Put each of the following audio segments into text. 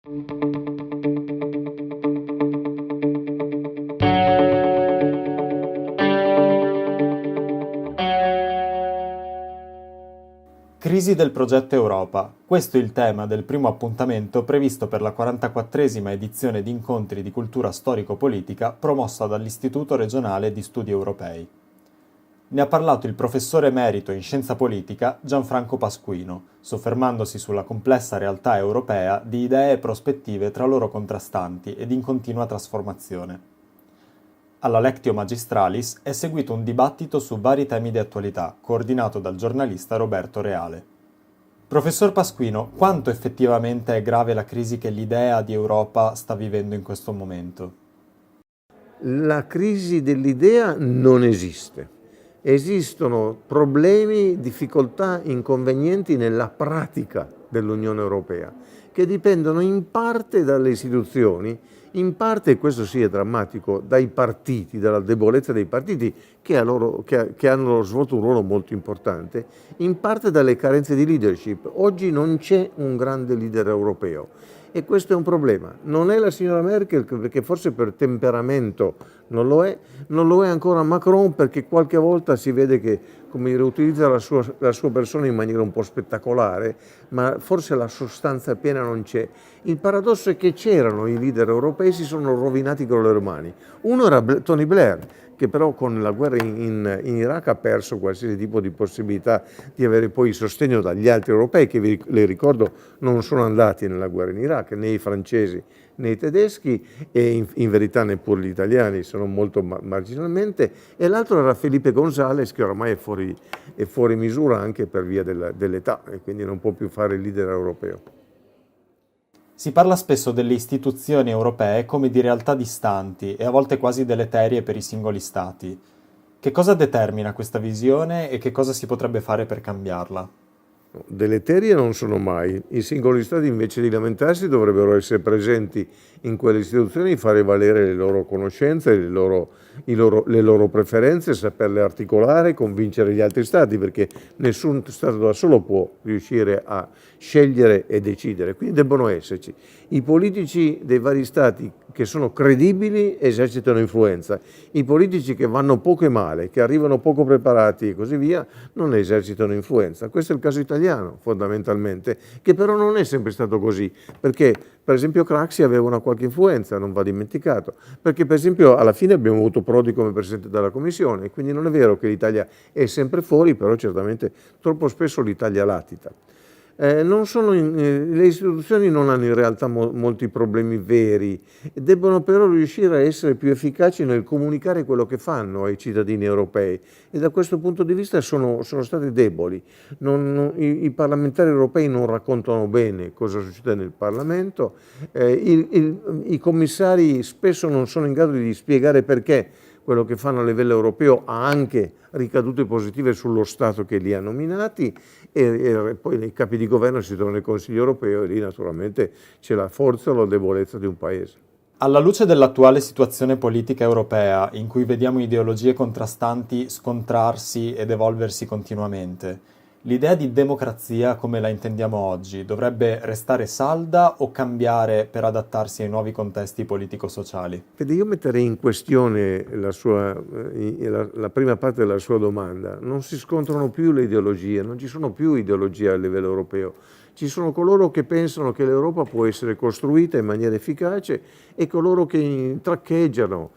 Crisi del progetto Europa. Questo è il tema del primo appuntamento previsto per la 44esima edizione di incontri di cultura storico-politica promossa dall'Istituto regionale di studi europei. Ne ha parlato il professore emerito in scienza politica Gianfranco Pasquino, soffermandosi sulla complessa realtà europea di idee e prospettive tra loro contrastanti ed in continua trasformazione. Alla Lectio Magistralis è seguito un dibattito su vari temi di attualità, coordinato dal giornalista Roberto Reale. Professor Pasquino, quanto effettivamente è grave la crisi che l'idea di Europa sta vivendo in questo momento? La crisi dell'idea non esiste. Esistono problemi, difficoltà, inconvenienti nella pratica dell'Unione Europea, che dipendono in parte dalle istituzioni, in parte, e questo sì è drammatico, dai partiti, dalla debolezza dei partiti che hanno svolto un ruolo molto importante, in parte dalle carenze di leadership. Oggi non c'è un grande leader europeo e questo è un problema. Non è la signora Merkel, perché forse per temperamento non lo è ancora Macron, perché qualche volta si vede che, come dire, utilizza la sua persona in maniera un po' spettacolare, ma forse la sostanza piena non c'è. Il paradosso è che c'erano i leader europei, si sono rovinati con le loro mani. Uno era Tony Blair, che però con la guerra in Iraq ha perso qualsiasi tipo di possibilità di avere poi il sostegno dagli altri europei, che le ricordo non sono andati nella guerra in Iraq, né i francesi né i tedeschi, e in verità neppure gli italiani, sono molto marginalmente, e l'altro era Felipe González, che ormai è fuori misura anche per via dell'età e quindi non può più fare il leader europeo. Si parla spesso delle istituzioni europee come di realtà distanti e a volte quasi deleterie per i singoli stati. Che cosa determina questa visione e che cosa si potrebbe fare per cambiarla? Deleterie non sono mai. I singoli stati, invece di lamentarsi, dovrebbero essere presenti in quelle istituzioni, fare valere le loro conoscenze, le loro preferenze, saperle articolare, convincere gli altri stati, perché nessun stato da solo può riuscire a scegliere e decidere. Quindi debbono esserci. I politici dei vari stati che sono credibili esercitano influenza. I politici che vanno poco e male, che arrivano poco preparati e così via, non esercitano influenza. Questo è il caso italiano, fondamentalmente, che però non è sempre stato così, perché per esempio Craxi aveva una qualche influenza, non va dimenticato, perché per esempio alla fine abbiamo avuto Prodi come Presidente della Commissione, quindi non è vero che l'Italia è sempre fuori, però certamente troppo spesso l'Italia latita. Le istituzioni non hanno in realtà molti problemi veri, debbono però riuscire a essere più efficaci nel comunicare quello che fanno ai cittadini europei, e da questo punto di vista sono stati deboli. I parlamentari europei non raccontano bene cosa succede nel Parlamento, i commissari spesso non sono in grado di spiegare perché quello che fanno a livello europeo ha anche ricadute positive sullo Stato che li ha nominati, e poi i capi di governo si trovano nel Consiglio europeo e lì naturalmente c'è la forza o la debolezza di un paese. Alla luce dell'attuale situazione politica europea, in cui vediamo ideologie contrastanti scontrarsi ed evolversi continuamente, l'idea di democrazia come la intendiamo oggi dovrebbe restare salda o cambiare per adattarsi ai nuovi contesti politico-sociali? Vedi, io metterei in questione la prima parte della sua domanda. Non si scontrano più le ideologie, non ci sono più ideologie a livello europeo. Ci sono coloro che pensano che l'Europa può essere costruita in maniera efficace e coloro che traccheggiano,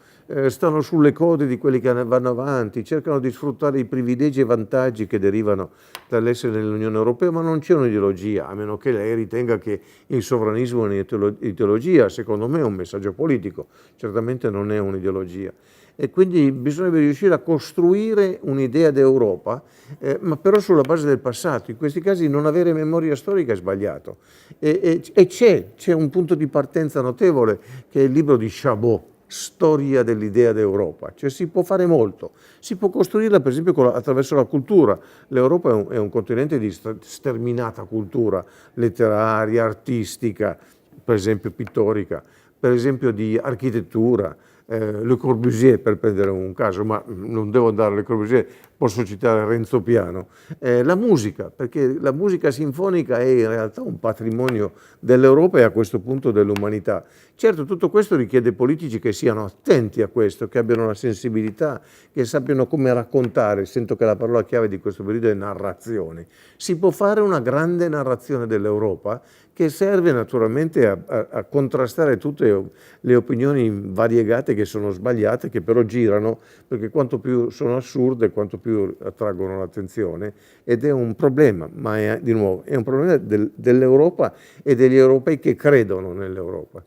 stanno sulle code di quelli che vanno avanti, cercano di sfruttare i privilegi e i vantaggi che derivano dall'essere nell'Unione Europea, ma non c'è un'ideologia, a meno che lei ritenga che il sovranismo è un'ideologia. Secondo me è un messaggio politico, certamente non è un'ideologia. E quindi bisognerebbe riuscire a costruire un'idea d'Europa, ma però sulla base del passato. In questi casi non avere memoria storica è sbagliato. E c'è un punto di partenza notevole, che è il libro di Chabot, Storia dell'idea d'Europa. Cioè si può fare molto, si può costruirla per esempio attraverso la cultura. L'Europa è un continente di sterminata cultura letteraria, artistica, per esempio pittorica, per esempio di architettura, Le Corbusier, per prendere un caso, ma non devo andare a Le Corbusier, posso citare Renzo Piano. La musica, perché la musica sinfonica è in realtà un patrimonio dell'Europa e a questo punto dell'umanità. Certo, tutto questo richiede politici che siano attenti a questo, che abbiano la sensibilità, che sappiano come raccontare. Sento che la parola chiave di questo periodo è narrazione. Si può fare una grande narrazione dell'Europa che serve naturalmente a contrastare tutte le opinioni variegate che sono sbagliate, che però girano, perché quanto più sono assurde, quanto più attraggono l'attenzione, ed è un problema, ma è, di nuovo, è un problema dell'Europa e degli europei che credono nell'Europa.